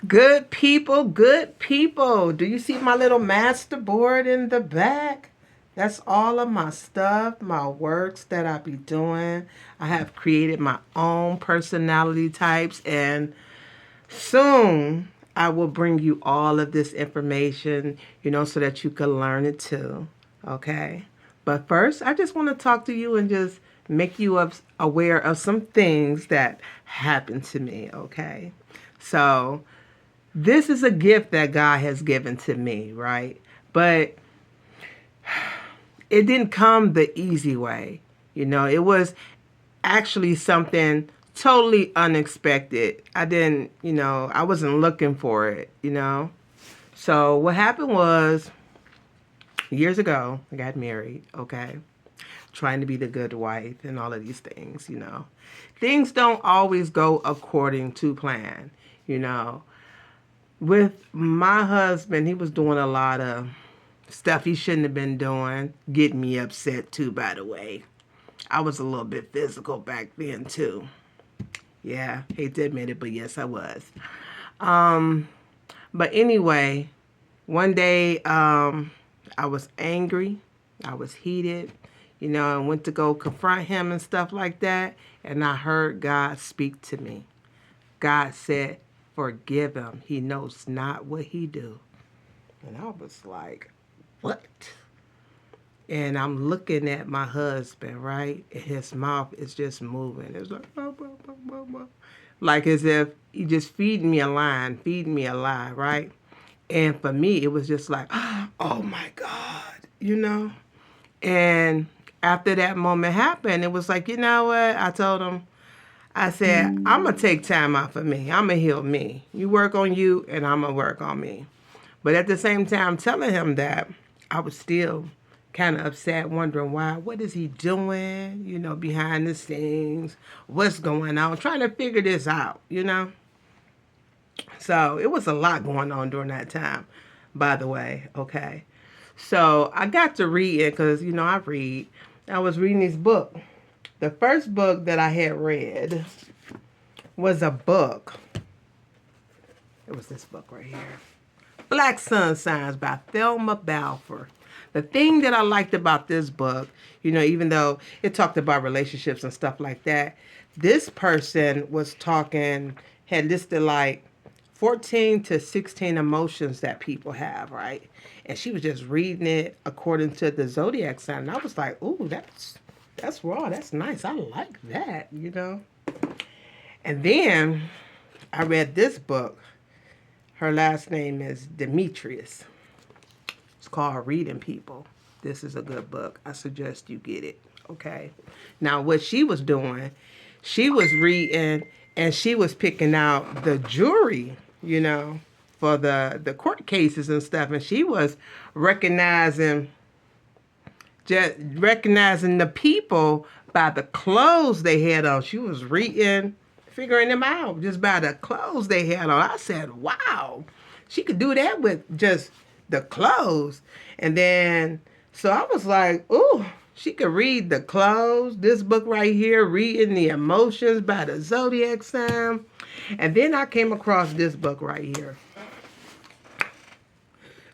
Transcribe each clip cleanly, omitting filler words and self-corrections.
Good people, good people. Do you see my little master board in the back? That's all of my stuff, my works that I be doing. I have created my own personality types, and soon I will bring you all of this information, so that you can learn it too. Okay? But first, I just want to talk to you and just make you aware of some things that happened to me, okay? So, this is a gift that God has given to me, right? But it didn't come the easy way. It was actually something totally unexpected. I wasn't looking for it. So what happened was years ago, I got married, okay? Trying to be the good wife and all of these things. Things don't always go according to plan, you know. With my husband, he was doing a lot of stuff he shouldn't have been doing, getting me upset too, by the way. I was a little bit physical back then too. Yeah, hate to admit it, but yes, I was. Um, but anyway, one day I was angry, I was heated, and went to go confront him and stuff like that, and I heard God speak to me. God said, "Forgive him. He knows not what he do." And I was like, "What?" And I'm looking at my husband, right? And his mouth is just moving. It's like, "Bah, bah, bah, bah, bah." Like as if he just feeding me a line, feeding me a lie, right? And for me, it was just like, oh my God. And after that moment happened, it was like, you know what? I told him, I said, I'm going to take time out for me. I'm going to heal me. You work on you, and I'm going to work on me. But at the same time, telling him that, I was still kind of upset, wondering why. What is he doing, behind the scenes? What's going on? Trying to figure this out. So it was a lot going on during that time, by the way, okay? So I got to read it because, I read. I was reading this book. The first book that I had read was a book. It was this book right here. Black Sun Signs by Thelma Balfour. The thing that I liked about this book, even though it talked about relationships and stuff like that, this person was talking, had listed like 14 to 16 emotions that people have, right? And she was just reading it according to the zodiac sign. And I was like, ooh, that's raw. That's nice. I like that. And then I read this book. Her last name is Demetrius. It's called Reading People. This is a good book. I suggest you get it. Okay. Now, what she was doing, she was reading and she was picking out the jury, for the court cases and stuff. And she was recognizing just recognizing the people by the clothes they had on. She was reading, figuring them out just by the clothes they had on. I said, wow, she could do that with just the clothes. And then, so I was like, ooh, she could read the clothes. This book right here, reading the emotions by the zodiac sign. And then I came across this book right here,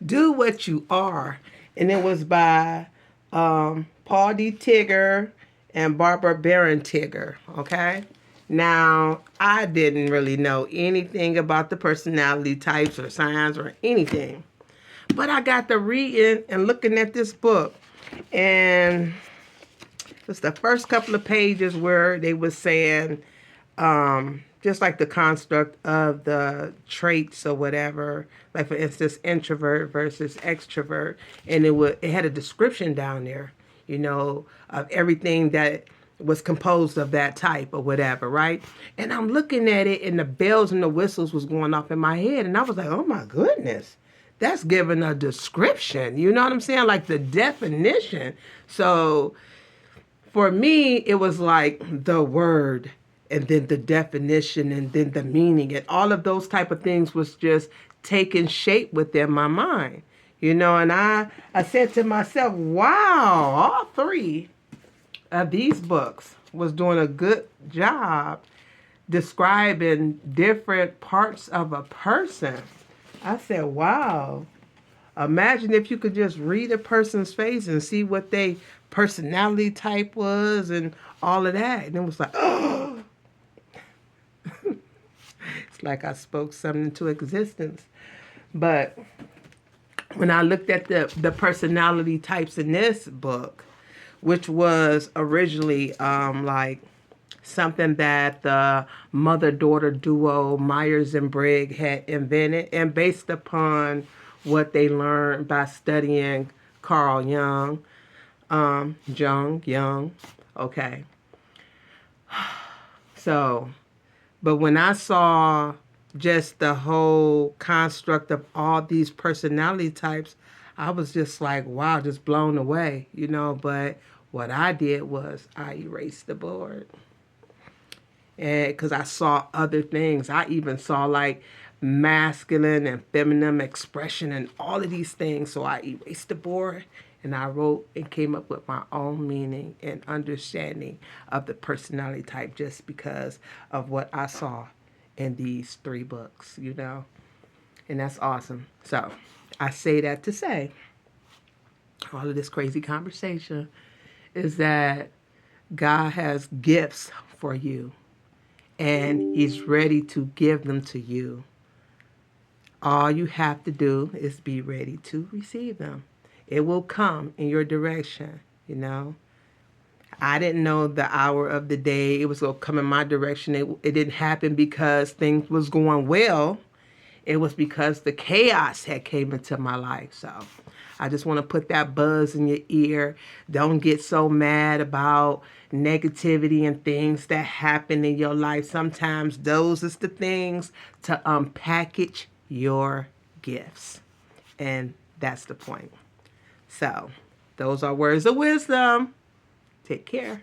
Do What You Are. And it was by Paul D. Tigger and Barbara Barron Tigger, okay? Now, I didn't really know anything about the personality types or signs or anything. But I got to reading and looking at this book. And it's the first couple of pages where they was saying, just like the construct of the traits or whatever, like for instance, introvert versus extrovert, and it had a description down there, of everything that was composed of that type or whatever, right? And I'm looking at it, and the bells and the whistles was going off in my head, and I was like, oh my goodness, that's giving a description. You know what I'm saying? Like the definition. So for me, it was like the word and then the definition and then the meaning and all of those type of things was just taking shape within my mind. And I said to myself, wow, all three of these books was doing a good job describing different parts of a person. I said, wow. Imagine if you could just read a person's face and see what they personality type was and all of that. And it was like, oh, it's like I spoke something into existence. But when I looked at the personality types in this book, which was originally like something that the mother-daughter duo Myers and Briggs had invented, and based upon what they learned by studying Carl Jung, okay. So, but when I saw just the whole construct of all these personality types, I was just like, wow, just blown away, you know. But what I did was I erased the board. And because I saw other things, I even saw like masculine and feminine expression and all of these things. So I erased the board and I wrote and came up with my own meaning and understanding of the personality type just because of what I saw in these three books, you know? And that's awesome. So I say that to say all of this crazy conversation is that God has gifts for you and He's ready to give them to you. All you have to do is be ready to receive them. It will come in your direction, you know. I didn't know the hour of the day it was going to come in my direction. It didn't happen because things was going well. It was because the chaos had came into my life. So I just want to put that buzz in your ear. Don't get so mad about negativity and things that happen in your life. Sometimes those is the things to unpackage your gifts. And that's the point. So those are words of wisdom. Take care.